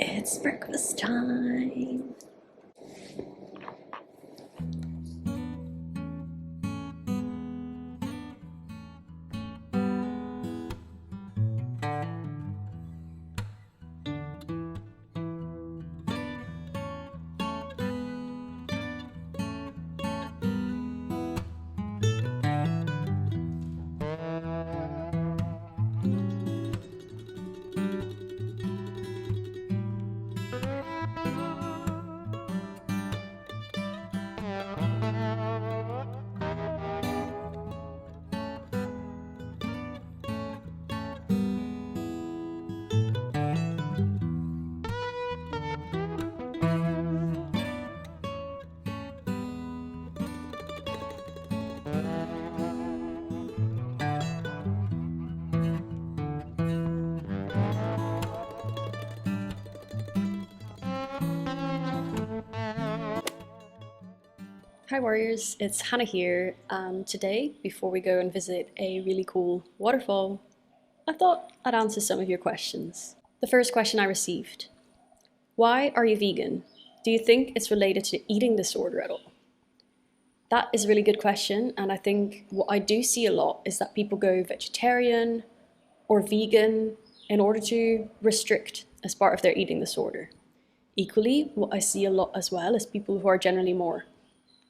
It's breakfast time. Hi warriors, it's Hannah here, and today, before we go and visit a really cool waterfall, I thought I'd answer some of your questions. The first question I received: why are you vegan? Do you think it's related to eating disorder at all? That is a really good question, and I think what I do see a lot is that people go vegetarian or vegan in order to restrict as part of their eating disorder. Equally, what I see a lot as well is people who are generally more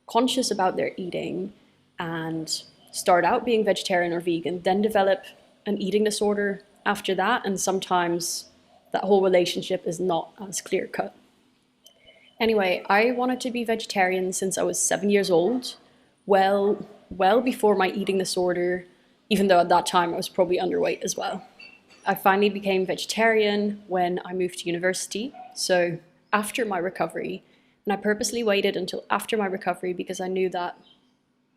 conscious about their eating and start out being vegetarian or vegan, then develop an eating disorder after that, and sometimes that whole relationship is not as clear cut. Anyway, I wanted to be vegetarian since I was 7 years old, well before my eating disorder, even though at that time I was probably underweight as well. I finally became vegetarian when I moved to university, so after my recovery. And I purposely waited until after my recovery because I knew that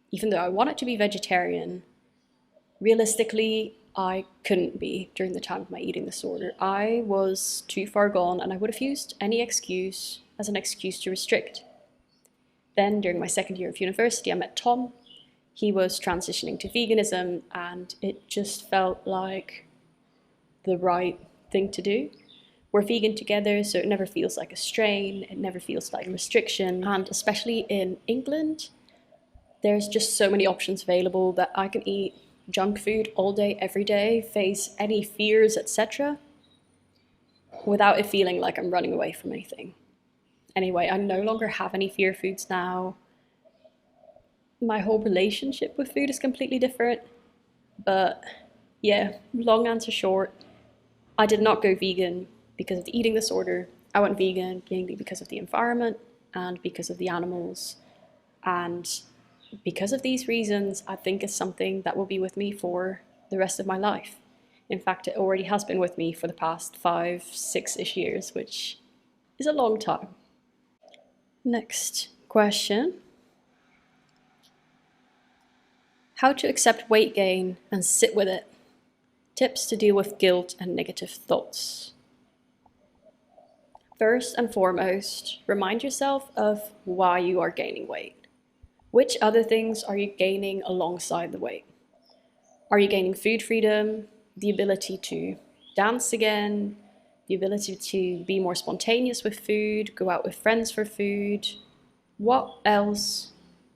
even though I wanted to be vegetarian, realistically, I couldn't be during the time of my eating disorder. I was too far gone and I would have used any excuse as an excuse to restrict. Then during my second year of university, I met Tom. He was transitioning to veganism and it just felt like the right thing to do. We're vegan together, so it never feels like a strain, it never feels like a restriction. And especially in England, there's just so many options available that I can eat junk food all day, every day, face any fears, etc., without it feeling like I'm running away from anything. Anyway, I no longer have any fear foods now. My whole relationship with food is completely different. But yeah, long answer short, I did not go vegan because of the eating disorder. I went vegan mainly because of the environment and because of the animals. And because of these reasons, I think it's something that will be with me for the rest of my life. In fact, it already has been with me for the past 5, 6-ish years, which is a long time. Next question. How to accept weight gain and sit with it. Tips to deal with guilt and negative thoughts. First and foremost, remind yourself of why you are gaining weight. Which other things are you gaining alongside the weight? Are you gaining food freedom, the ability to dance again, the ability to be more spontaneous with food, go out with friends for food? What else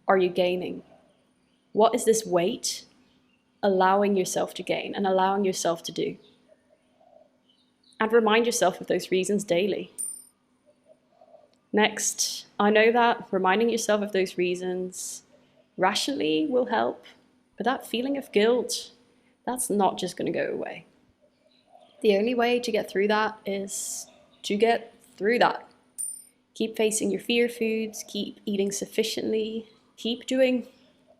are you gaining? What is this weight allowing yourself to gain and allowing yourself to do? And remind yourself of those reasons daily. Next, I know that reminding yourself of those reasons rationally will help, but that feeling of guilt, that's not just going to go away. The only way to get through that is to get through that. Keep facing your fear foods, keep eating sufficiently, keep doing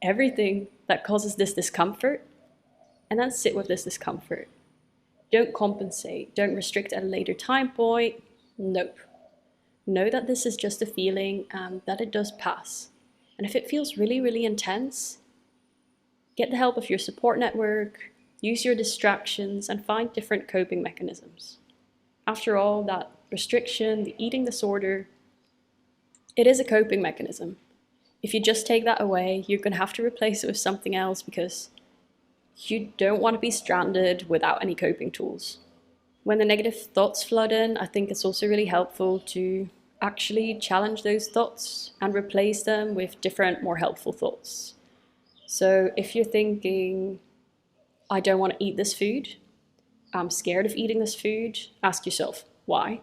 everything that causes this discomfort, and then sit with this discomfort. Don't compensate, don't restrict at a later time point. Nope. Know that this is just a feeling and that it does pass. And if it feels really, really intense, get the help of your support network, use your distractions, and find different coping mechanisms. After all, that restriction, the eating disorder, it is a coping mechanism. If you just take that away, you're going to have to replace it with something else because you don't want to be stranded without any coping tools. When the negative thoughts flood in, I think it's also really helpful to actually challenge those thoughts and replace them with different, more helpful thoughts. So if you're thinking, I don't want to eat this food, I'm scared of eating this food, ask yourself, why?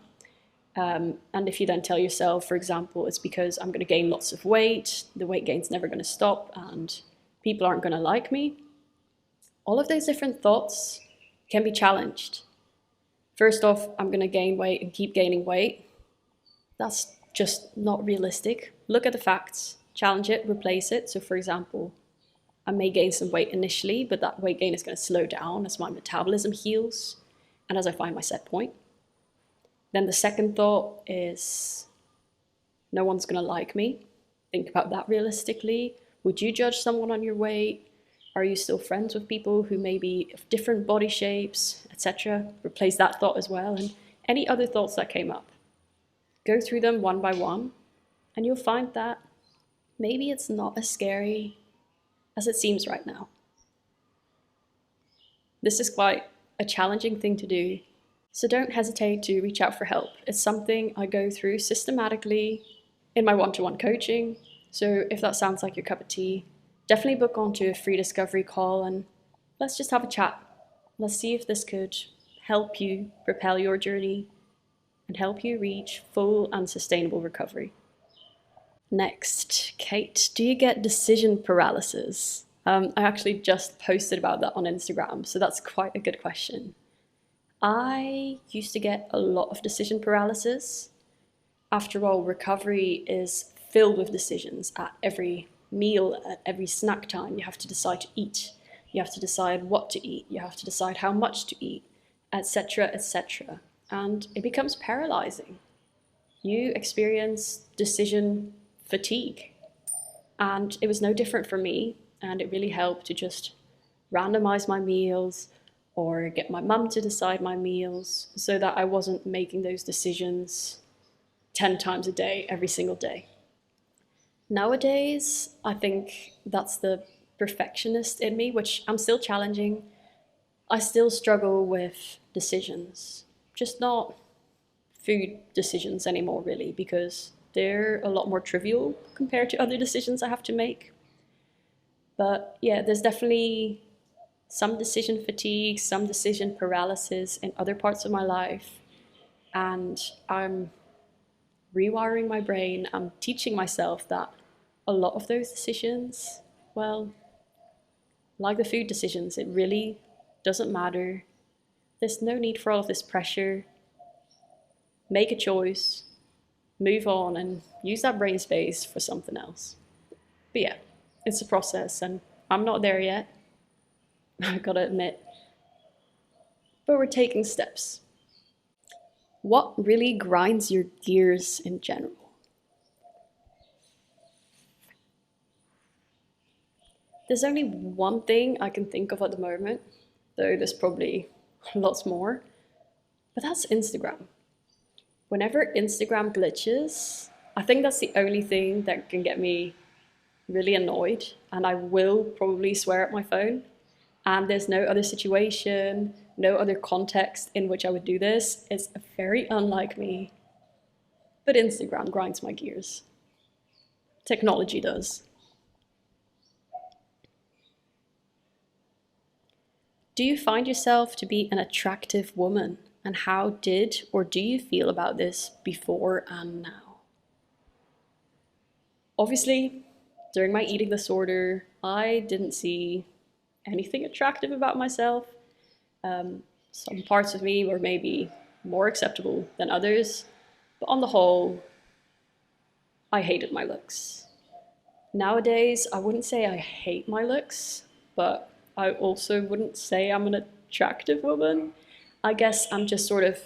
And if you then tell yourself, for example, it's because I'm going to gain lots of weight, the weight gain's never going to stop, and people aren't going to like me, all of those different thoughts can be challenged. First off, I'm going to gain weight and keep gaining weight. That's just not realistic. Look at the facts, challenge it, replace it. So for example, I may gain some weight initially, but that weight gain is going to slow down as my metabolism heals and as I find my set point. Then the second thought is, no one's going to like me. Think about that realistically. Would you judge someone on your weight? Are you still friends with people who may be of different body shapes, etc.? Replace that thought as well, and any other thoughts that came up. Go through them one by one, and you'll find that maybe it's not as scary as it seems right now. This is quite a challenging thing to do, so don't hesitate to reach out for help. It's something I go through systematically in my one-to-one coaching, so if that sounds like your cup of tea, definitely book onto a free discovery call and let's just have a chat. Let's see if this could help you propel your journey and help you reach full and sustainable recovery. Next, Kate, do you get decision paralysis? I actually just posted about that on Instagram, so that's quite a good question. I used to get a lot of decision paralysis. After all, recovery is filled with decisions at every meal, at every snack time. You have to decide to eat. You have to decide what to eat. You have to decide how much to eat, etc., etc. And it becomes paralyzing. You experience decision fatigue. And it was no different for me. And it really helped to just randomize my meals or get my mum to decide my meals so that I wasn't making those decisions 10 times a day, every single day. Nowadays, I think that's the perfectionist in me, which I'm still challenging. I still struggle with decisions, just not food decisions anymore, really, because they're a lot more trivial compared to other decisions I have to make. But yeah, there's definitely some decision fatigue, some decision paralysis in other parts of my life. And I'm rewiring my brain. I'm teaching myself that a lot of those decisions, well, like the food decisions, it really doesn't matter. There's no need for all of this pressure. Make a choice, move on, and use that brain space for something else. But yeah, it's a process, and I'm not there yet, I gotta admit. But we're taking steps. What really grinds your gears in general? There's only one thing I can think of at the moment, though there's probably lots more, but that's Instagram. Whenever Instagram glitches, I think that's the only thing that can get me really annoyed, and I will probably swear at my phone. And there's no other situation, no other context in which I would do this. It's very unlike me, but Instagram grinds my gears. Technology does. Do you find yourself to be an attractive woman? And how did or do you feel about this before and now? Obviously, during my eating disorder, I didn't see anything attractive about myself. Some parts of me were maybe more acceptable than others, but on the whole, I hated my looks. Nowadays, I wouldn't say I hate my looks, but I also wouldn't say I'm an attractive woman. I guess I'm just sort of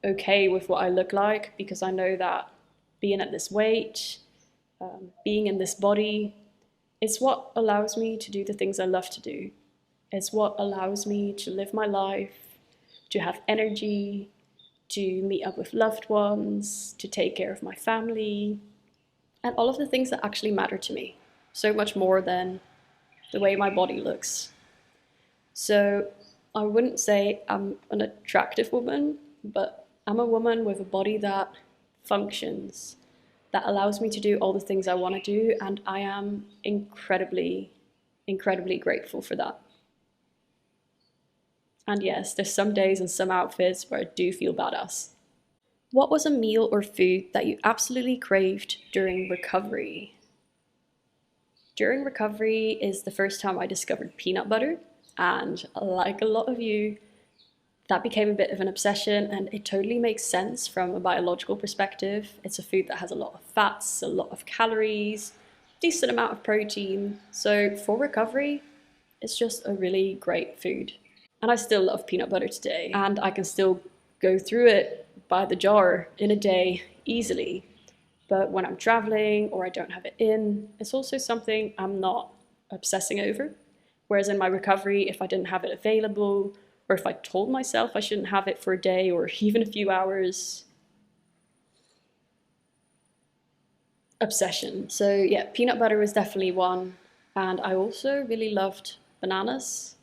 okay with what I look like because I know that being at this weight, being in this body, it's what allows me to do the things I love to do. It's what allows me to live my life, to have energy, to meet up with loved ones, to take care of my family, and all of the things that actually matter to me, so much more than the way my body looks. So I wouldn't say I'm an attractive woman, but I'm a woman with a body that functions, that allows me to do all the things I want to do, and I am incredibly, incredibly grateful for that. And yes, there's some days and some outfits where I do feel badass. What was a meal or food that you absolutely craved during recovery? During recovery is the first time I discovered peanut butter, and like a lot of you, that became a bit of an obsession, and it totally makes sense from a biological perspective. It's a food that has a lot of fats, a lot of calories, decent amount of protein. So for recovery, it's just a really great food. And I still love peanut butter today, and I can still go through it by the jar in a day easily. But when I'm traveling or I don't have it in, it's also something I'm not obsessing over. Whereas in my recovery, if I didn't have it available, or if I told myself I shouldn't have it for a day or even a few hours, obsession. So yeah, peanut butter was definitely one. And I also really loved bananas.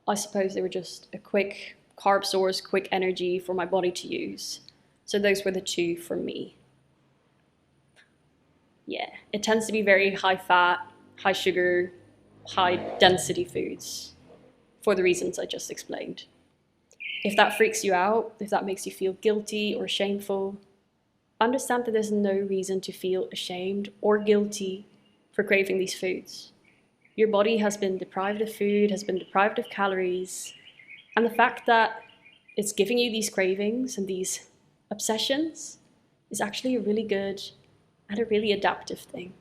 I suppose they were just a quick carb source, quick energy for my body to use. So those were the two for me. Yeah, it tends to be very high fat, high sugar, high density foods for the reasons I just explained. If that freaks you out, if that makes you feel guilty or shameful, understand that there's no reason to feel ashamed or guilty for craving these foods. Your body has been deprived of food, has been deprived of calories, and the fact that it's giving you these cravings and these obsessions is actually a really good and a really adaptive thing.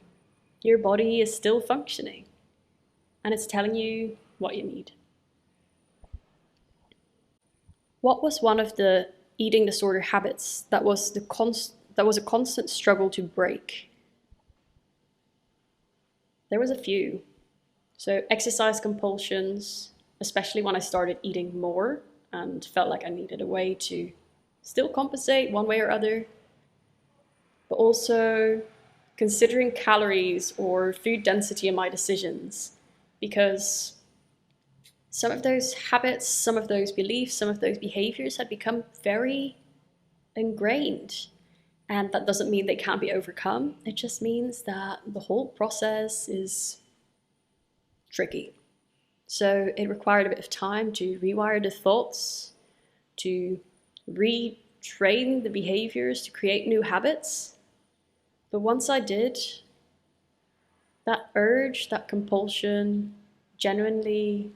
Your body is still functioning, and it's telling you what you need. What was one of the eating disorder habits that was a constant struggle to break? There was a few. So exercise compulsions, especially when I started eating more and felt like I needed a way to still compensate one way or other. But also considering calories or food density in my decisions, because some of those habits, some of those beliefs, some of those behaviors had become very ingrained. And that doesn't mean they can't be overcome. It just means that the whole process is tricky. So it required a bit of time to rewire the thoughts, to retrain the behaviors, to create new habits. But once I did, that urge, that compulsion genuinely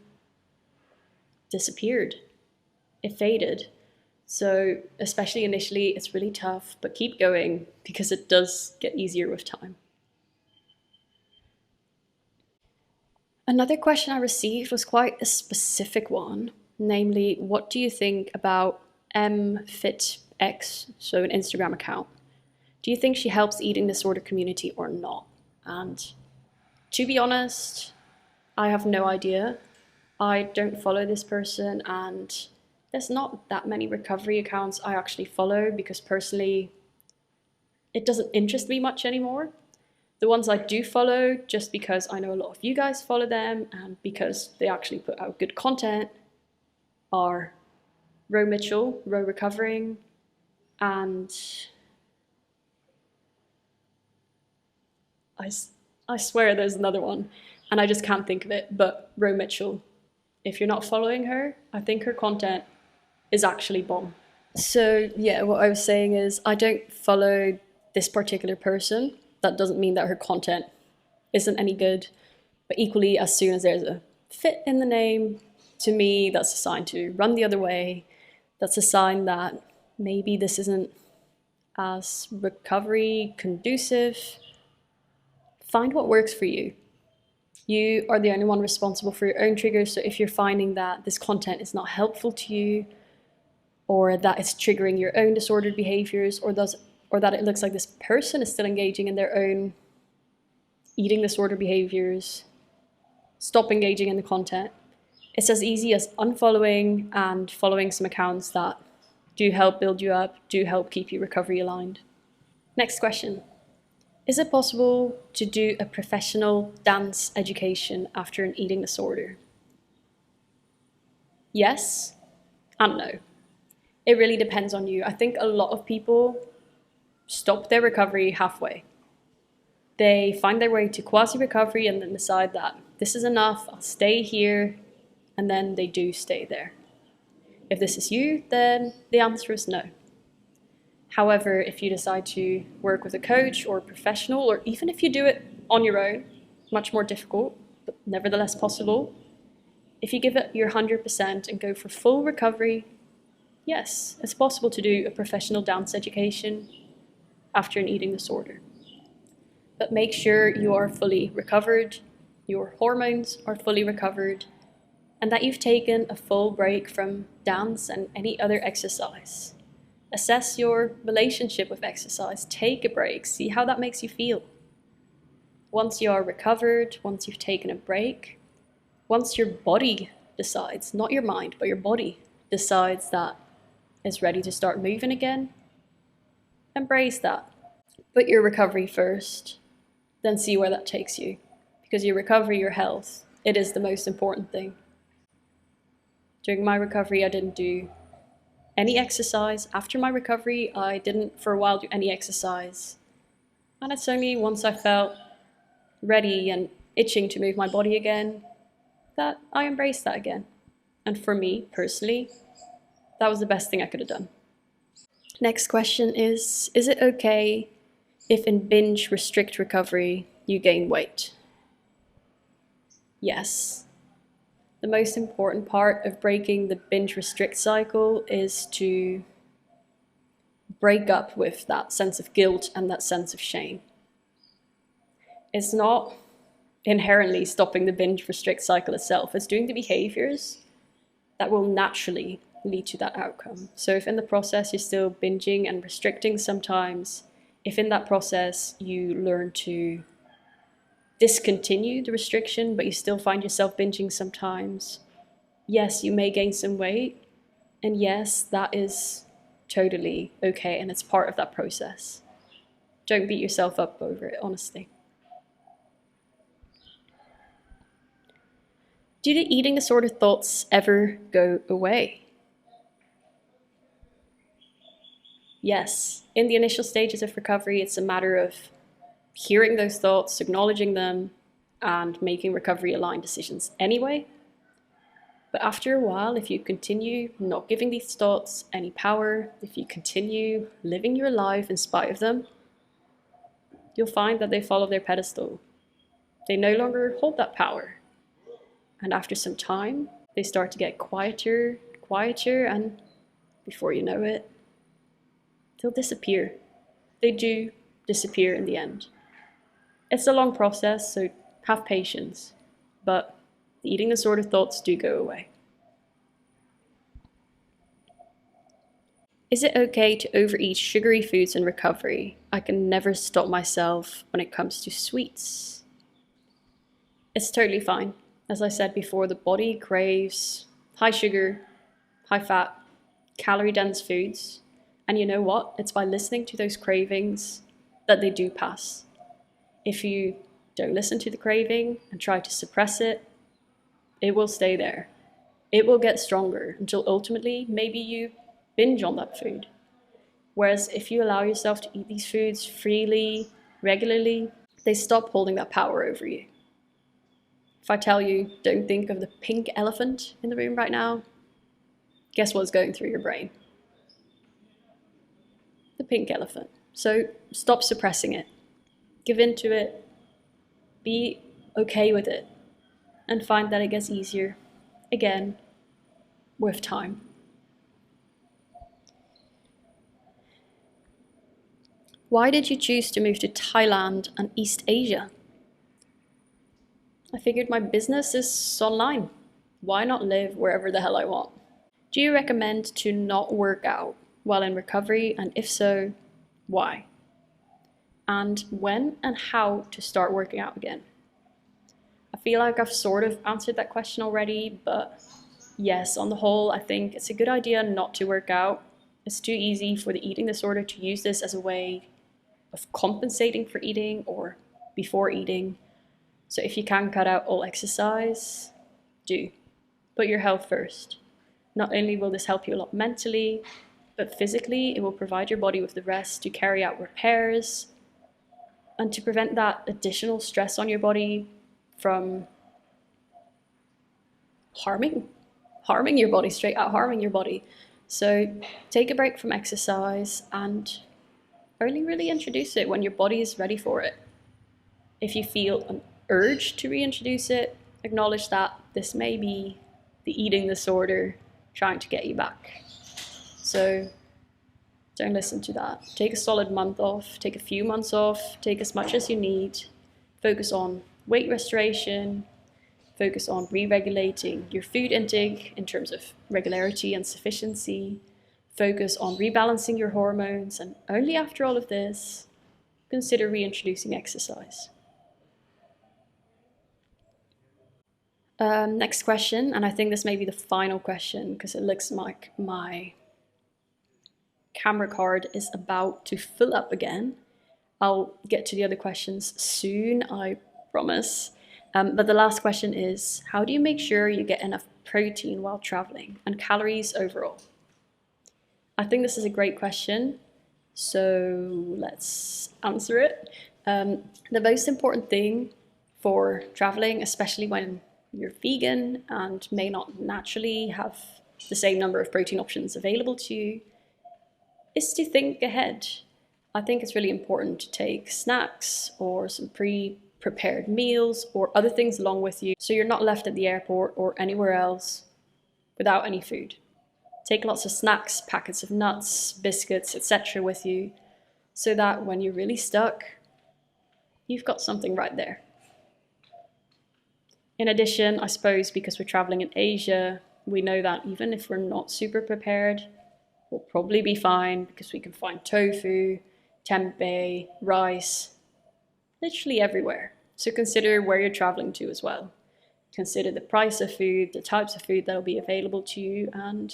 disappeared. It faded. So especially initially, it's really tough, but keep going because it does get easier with time. Another question I received was quite a specific one, namely, what do you think about MFitX, so an Instagram account? Do you think she helps the eating disorder community or not? And to be honest, I have no idea. I don't follow this person, and there's not that many recovery accounts I actually follow because personally, it doesn't interest me much anymore. The ones I do follow, just because I know a lot of you guys follow them and because they actually put out good content, are Ro Mitchell, Ro Recovering, and I swear there's another one, and I just can't think of it, but Ro Mitchell. If you're not following her, I think her content is actually bomb. So yeah, what I was saying is I don't follow this particular person. That doesn't mean that her content isn't any good, but equally, as soon as there's a fit in the name, to me, that's a sign to run the other way. That's a sign that maybe this isn't as recovery conducive. Find what works for you. You are the only one responsible for your own triggers, so if you're finding that this content is not helpful to you, or that it's triggering your own disordered behaviors, or that it looks like this person is still engaging in their own eating disorder behaviors, stop engaging in the content. It's as easy as unfollowing and following some accounts that do help build you up, do help keep you recovery aligned. Next question. Is it possible to do a professional dance education after an eating disorder? Yes and no. It really depends on you. I think a lot of people stop their recovery halfway. They find their way to quasi-recovery and then decide that this is enough, I'll stay here, and then they do stay there. If this is you, then the answer is no. However, if you decide to work with a coach or a professional, or even if you do it on your own, much more difficult, but nevertheless possible, if you give it your 100% and go for full recovery, yes, it's possible to do a professional dance education after an eating disorder. But make sure you are fully recovered, your hormones are fully recovered, and that you've taken a full break from dance and any other exercise. Assess your relationship with exercise, take a break, see how that makes you feel. Once you are recovered, once you've taken a break, once your body decides, not your mind, but your body decides that it's ready to start moving again, embrace that. Put your recovery first, then see where that takes you. Because your recovery, your health, it is the most important thing. During my recovery, I didn't do any exercise. After my recovery, I didn't for a while do any exercise. And it's only once I felt ready and itching to move my body again that I embraced that again. And for me, personally, that was the best thing I could have done. Next question is it okay if in binge-restrict recovery you gain weight? Yes. The most important part of breaking the binge-restrict cycle is to break up with that sense of guilt and that sense of shame. It's not inherently stopping the binge-restrict cycle itself. It's doing the behaviors that will naturally lead to that outcome. So if in the process you're still binging and restricting sometimes, if in that process you learn to discontinue the restriction, but you still find yourself binging sometimes, yes, you may gain some weight, and yes, that is totally okay, and it's part of that process. Don't beat yourself up over it, honestly. Do the eating disorder thoughts ever go away? Yes. In the initial stages of recovery, it's a matter of hearing those thoughts, acknowledging them, and making recovery-aligned decisions anyway. But after a while, if you continue not giving these thoughts any power, if you continue living your life in spite of them, you'll find that they fall off their pedestal. They no longer hold that power. And after some time, they start to get quieter, and before you know it, they'll disappear. They do disappear in the end. It's a long process, so have patience, but the eating disorder thoughts do go away. Is it okay to overeat sugary foods in recovery? I can never stop myself when it comes to sweets. It's totally fine. As I said before, the body craves high sugar, high fat, calorie-dense foods. And you know what? It's by listening to those cravings that they do pass. If you don't listen to the craving and try to suppress it, it will stay there. It will get stronger until ultimately maybe you binge on that food. Whereas if you allow yourself to eat these foods freely, regularly, they stop holding that power over you. If I tell you, don't think of the pink elephant in the room right now, guess what's going through your brain? The pink elephant. So stop suppressing it. Give in to it. Be okay with it. And find that it gets easier, again, with time. Why did you choose to move to Thailand and East Asia? I figured my business is online. Why not live wherever the hell I want? Do you recommend to not work out while in recovery, and if so, why? And when and how to start working out again? I feel like I've sort of answered that question already, but yes, on the whole, I think it's a good idea not to work out. It's too easy for the eating disorder to use this as a way of compensating for eating or before eating. So if you can cut out all exercise, do. Put your health first. Not only will this help you a lot mentally, but physically, it will provide your body with the rest to carry out repairs and to prevent that additional stress on your body from harming your body, straight out harming your body. So take a break from exercise and only really introduce it when your body is ready for it. If you feel an urge to reintroduce it, acknowledge that this may be the eating disorder trying to get you back. So don't listen to that. Take a solid month off, take a few months off, take as much as you need. Focus on weight restoration, focus on re-regulating your food intake in terms of regularity and sufficiency. Focus on rebalancing your hormones, and only after all of this, consider reintroducing exercise. Next question, and I think this may be the final question because it looks like my camera card is about to fill up again. I'll get to the other questions soon, I promise. But the last question is, how do you make sure you get enough protein while traveling and calories overall? I think this is a great question, so let's answer it. The most important thing for traveling, especially when you're vegan and may not naturally have the same number of protein options available to you, is to think ahead. I think it's really important to take snacks or some pre-prepared meals or other things along with you so you're not left at the airport or anywhere else without any food. Take lots of snacks, packets of nuts, biscuits, etc. with you so that when you're really stuck, you've got something right there. In addition, I suppose because we're traveling in Asia, we know that even if we're not super prepared, we'll probably be fine because we can find tofu, tempeh, rice, literally everywhere. So consider where you're traveling to as well. Consider the price of food, the types of food that will be available to you, and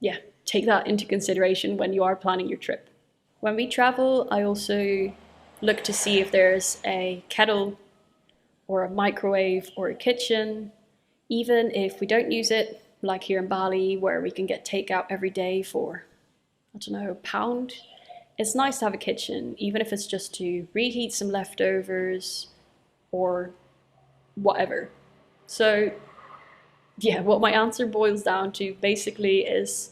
yeah, take that into consideration when you are planning your trip. When we travel, I also look to see if there's a kettle or a microwave or a kitchen, even if we don't use it, like here in Bali, where we can get takeout every day for, I don't know, £1. It's nice to have a kitchen, even if it's just to reheat some leftovers or whatever. So yeah, what my answer boils down to basically is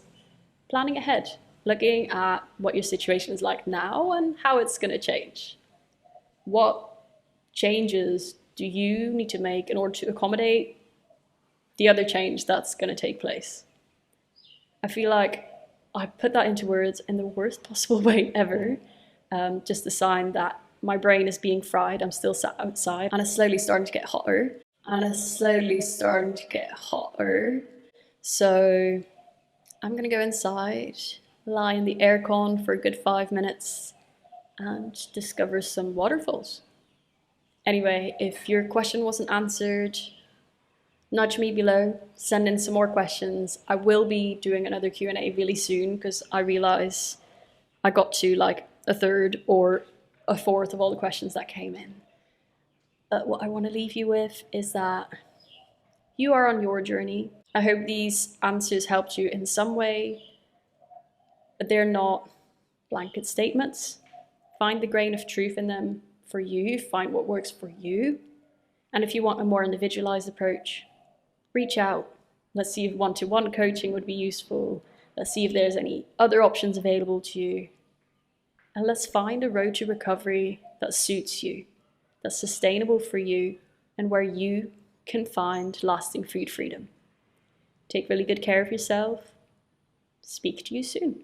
planning ahead, looking at what your situation is like now and how it's going to change. What changes do you need to make in order to accommodate the other change that's going to take place? I feel like I put that into words in the worst possible way ever. Just a sign that my brain is being fried. I'm still sat outside and it's slowly starting to get hotter. So I'm going to go inside, lie in the aircon for a good 5 minutes and discover some waterfalls. Anyway, if your question wasn't answered, nudge me below, send in some more questions. I will be doing another Q&A really soon because I realize I got to like a third or a fourth of all the questions that came in. But what I want to leave you with is that you are on your journey. I hope these answers helped you in some way, but they're not blanket statements. Find the grain of truth in them for you, find what works for you. And if you want a more individualized approach, reach out. Let's see if one-to-one coaching would be useful. Let's see if there's any other options available to you. And let's find a road to recovery that suits you, that's sustainable for you, and where you can find lasting food freedom. Take really good care of yourself. Speak to you soon.